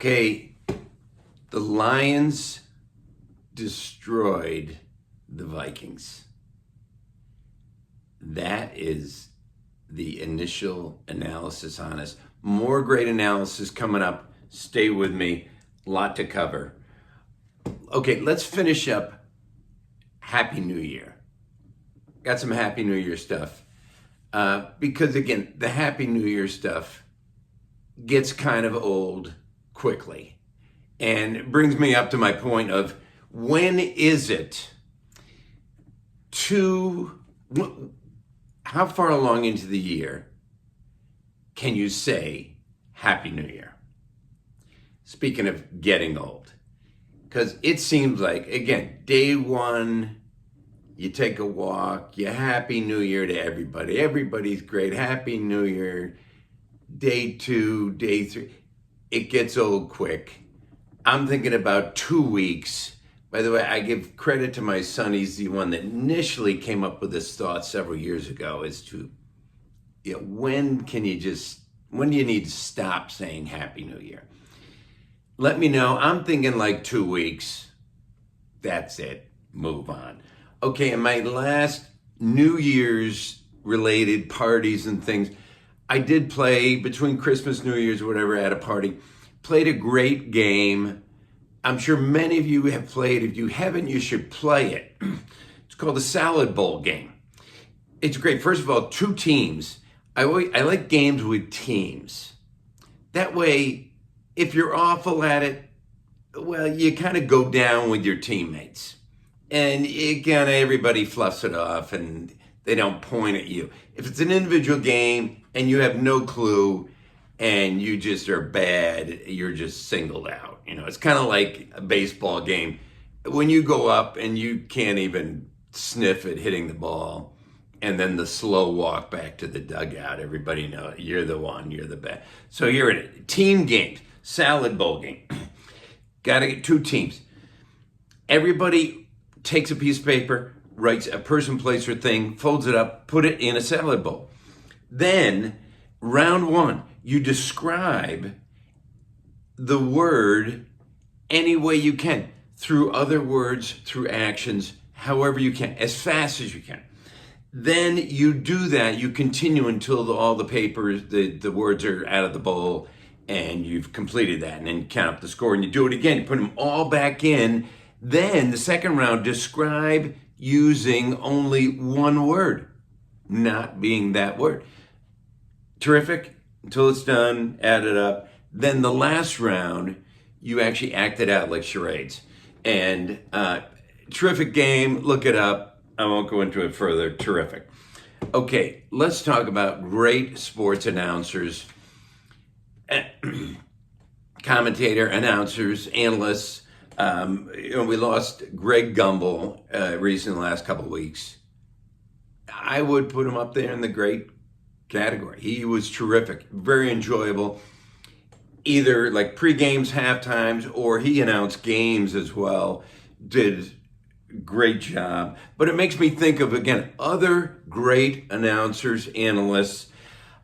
Okay, the Lions destroyed the Vikings. That is the initial analysis on us. More great analysis coming up. Stay with me. A lot to cover. Okay, let's finish up Happy New Year. Got some Happy New Year stuff. Because again, the Happy New Year stuff gets kind of old quickly. And it brings me up to my point of when is it how far along into the year can you say Happy New Year? Speaking of getting old, because it seems like, again, day one, you take a walk, you Happy New Year to everybody. Everybody's great. Happy New Year. Day two, day three, it gets old quick. I'm thinking about 2 weeks. By the way, I give credit to my son. He's the one that initially came up with this thought several years ago as to, when do you need to stop saying Happy New Year? Let me know. I'm thinking like 2 weeks. That's it. Move on. Okay, in my last New Year's related parties and things, I did play between Christmas, New Year's, whatever, at a party. Played a great game. I'm sure many of you have played. If you haven't, you should play it. It's called the Salad Bowl game. It's great. First of all, 2 teams. I like games with teams. That way, if you're awful at it, well, you kind of go down with your teammates. And again, everybody fluffs it off and they don't point at you. If it's an individual game and you have no clue and you just are bad, you're just singled out. It's kind of like a baseball game. When you go up and you can't even sniff at hitting the ball, and then the slow walk back to the dugout, everybody knows you're the one, you're the best. So you're in it. Team games, Salad Bowl game. Got to get 2 teams. Everybody takes a piece of paper, writes a person, place, or thing, folds it up, put it in a salad bowl. Then, round 1, you describe the word any way you can, through other words, through actions, however you can, as fast as you can. Then you do that, you continue until all the papers, the words are out of the bowl, and you've completed that, and then you count up the score, and you do it again, you put them all back in. Then the second round, describe using only one word, not being that word. Terrific, until it's done, add it up. Then the last round, you actually act it out like charades. And terrific game, look it up. I won't go into it further, terrific. Okay, let's talk about great sports announcers, commentator, announcers, analysts. We lost Greg Gumbel recently, the last couple of weeks. I would put him up there in the great category. He was terrific, very enjoyable, either like pre-games, half-times, or he announced games as well. Did a great job. But it makes me think of, again, other great announcers, analysts.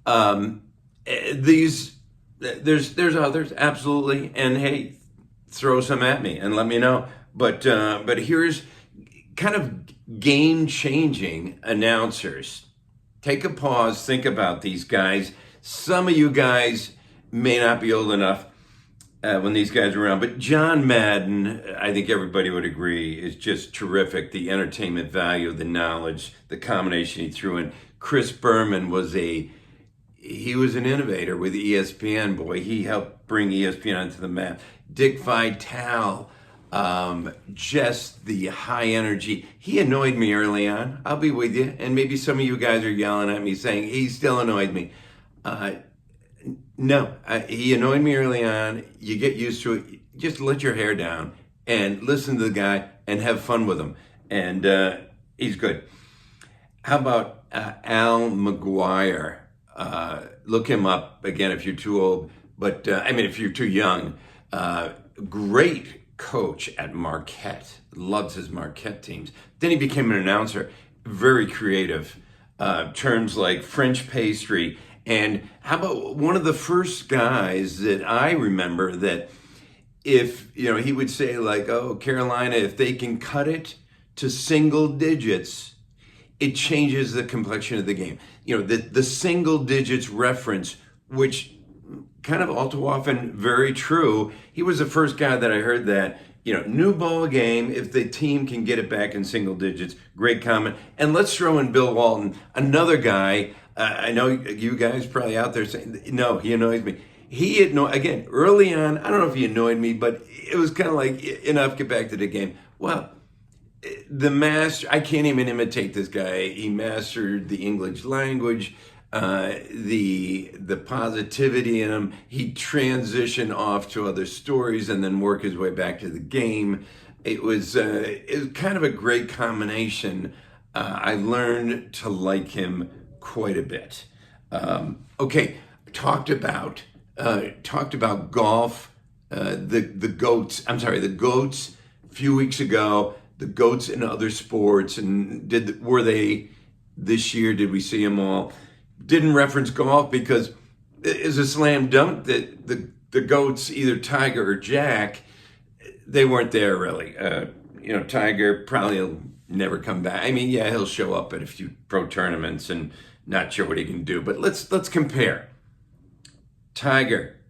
There's others, absolutely. And hey, throw some at me and let me know. But here's kind of game-changing announcers. Take a pause, think about these guys. Some of you guys may not be old enough when these guys were around, but John Madden, I think everybody would agree, is just terrific. The entertainment value, the knowledge, the combination he threw in. Chris Berman was an innovator with ESPN. Boy, he helped bring ESPN onto the map. Dick Vitale, just the high energy. He annoyed me early on. I'll be with you. And maybe some of you guys are yelling at me saying, he still annoyed me. No, he annoyed me early on. You get used to it. Just let your hair down and listen to the guy and have fun with him. And he's good. How about Al McGuire? Look him up again if you're too old. But if you're too young. Great coach at Marquette. Loves his Marquette teams. Then he became an announcer. Very creative. Terms like French pastry. And how about one of the first guys that I remember that if, he would say like, oh, Carolina, if they can cut it to single digits, it changes the complexion of the game. The single digits reference, which kind of all too often very true. He was the first guy that I heard that. New ball game, if the team can get it back in single digits. Great comment. And let's throw in Bill Walton, another guy. I know you guys probably out there saying, no, he annoys me. Again, early on, I don't know if he annoyed me, but it was kind of like, enough, get back to the game. Well, the master, I can't even imitate this guy. He mastered the English language, the positivity in him. He'd transition off to other stories and then work his way back to the game. It was kind of a great combination. I learned to like him quite a bit. Okay, talked about golf. The GOATs a few weeks ago. The GOATs in other sports, and were they this year? Did we see them all? Didn't reference golf because it's a slam dunk that the GOATs, either Tiger or Jack, they weren't there really. Tiger probably will never come back. I mean, yeah, he'll show up at a few pro tournaments and not sure what he can do. But let's compare. Tiger,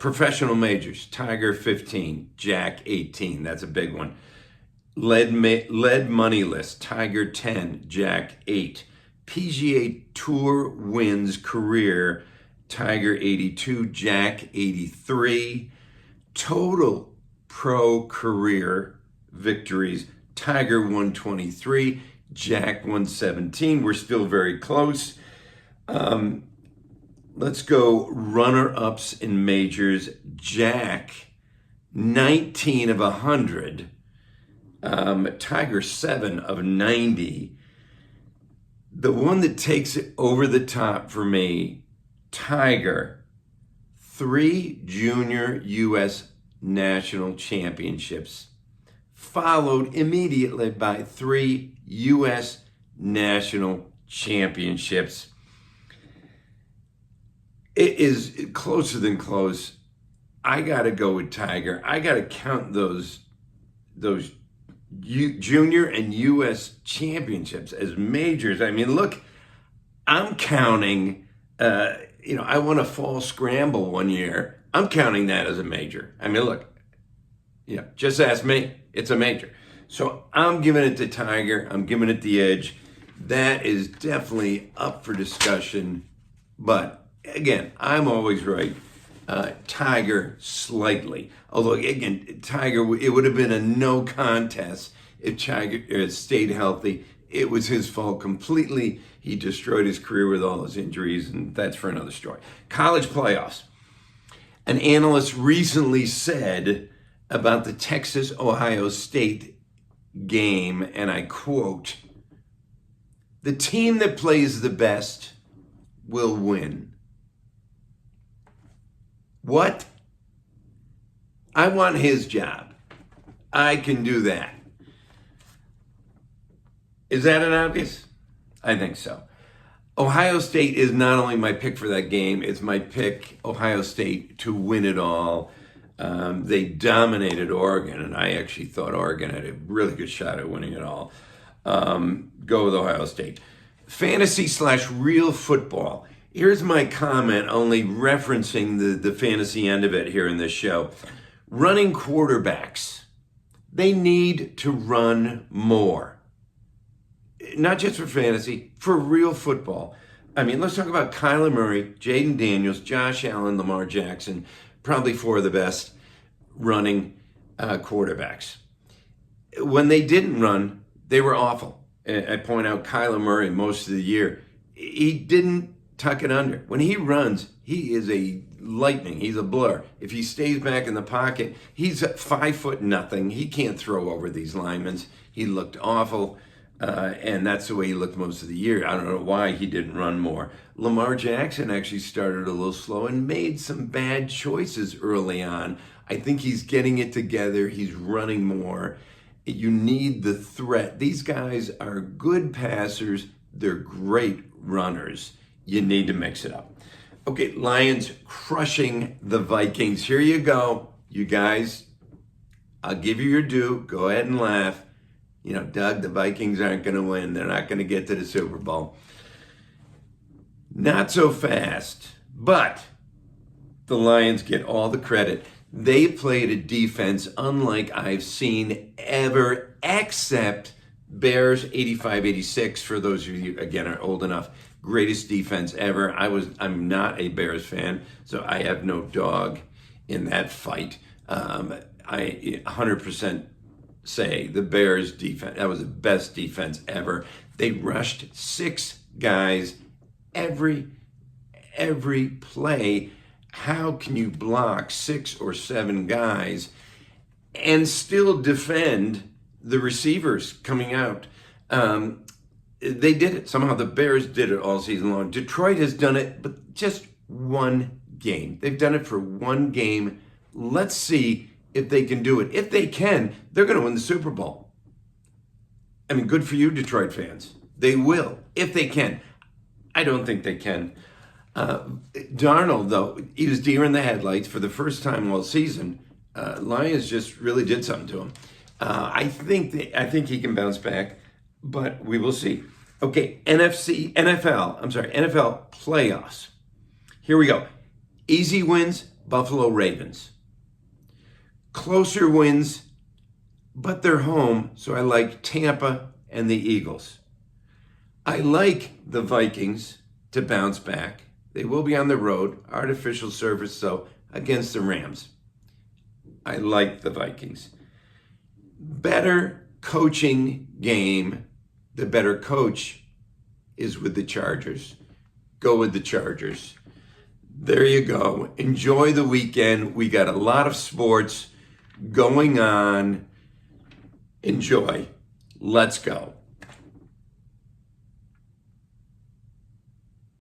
professional majors. Tiger 15, Jack 18. That's a big one. Lead money list, Tiger 10, Jack 8. PGA Tour wins career, Tiger 82, Jack 83. Total pro career victories, Tiger 123, Jack 117. We're still very close. Let's go runner-ups in majors. Jack, 19 of 100. Tiger 7 of 90. The one that takes it over the top for me, Tiger, 3 junior U.S. national championships, followed immediately by 3 U.S. national championships. It is closer than close. I got to go with Tiger. I got to count those junior and U.S. championships as majors. I mean, look, I'm counting, I won a fall scramble one year. I'm counting that as a major. I mean, look, just ask me. It's a major. So I'm giving it to Tiger. I'm giving it the edge. That is definitely up for discussion. But again, I'm always right. Tiger slightly. Although, again, Tiger, it would have been a no contest if Tiger stayed healthy. It was his fault completely. He destroyed his career with all his injuries, and that's for another story. College playoffs. An analyst recently said about the Texas-Ohio State game, and I quote, "The team that plays the best will win." What? I want his job. I can do that. Is that an obvious? I think so. Ohio State is not only my pick for that game, it's my pick, Ohio State, to win it all. They dominated Oregon, and I actually thought Oregon had a really good shot at winning it all. Go with Ohio State. Fantasy/real football. Here's my comment, only referencing the fantasy end of it here in this show. Running quarterbacks, they need to run more. Not just for fantasy, for real football. I mean, let's talk about Kyler Murray, Jaden Daniels, Josh Allen, Lamar Jackson, probably 4 of the best running quarterbacks. When they didn't run, they were awful. I point out Kyler Murray most of the year. He didn't tuck it under. When he runs, he is a lightning. He's a blur. If he stays back in the pocket, he's 5 foot nothing. He can't throw over these linemen. He looked awful, and that's the way he looked most of the year. I don't know why he didn't run more. Lamar Jackson actually started a little slow and made some bad choices early on. I think he's getting it together. He's running more. You need the threat. These guys are good passers. They're great runners. You need to mix it up. Okay, Lions crushing the Vikings. Here you go. You guys, I'll give you your due. Go ahead and laugh. You know, Doug, the Vikings aren't going to win. They're not going to get to the Super Bowl. Not so fast. But the Lions get all the credit. They played a defense unlike I've seen ever, except Bears 85-86. For those of you, again, are old enough. Greatest defense ever. I'm not a Bears fan, so I have no dog in that fight. I 100% say the Bears defense, that was the best defense ever. They rushed 6 guys every play. How can you block 6 or 7 guys and still defend the receivers coming out? They did it. Somehow the Bears did it all season long. Detroit has done it, but just one game. They've done it for one game. Let's see if they can do it. If they can, they're going to win the Super Bowl. I mean, good for you, Detroit fans. They will, if they can. I don't think they can. Darnold, though, he was deer in the headlights for the first time all season. Lions just really did something to him. I think he can bounce back, but we will see. Okay, NFL playoffs. Here we go. Easy wins, Buffalo Ravens. Closer wins, but they're home, so I like Tampa and the Eagles. I like the Vikings to bounce back. They will be on the road, artificial surface, so against the Rams. I like the Vikings. Better coaching game. The better coach is with the Chargers. Go with the Chargers. There you go. Enjoy the weekend. We got a lot of sports going on. Enjoy. Let's go.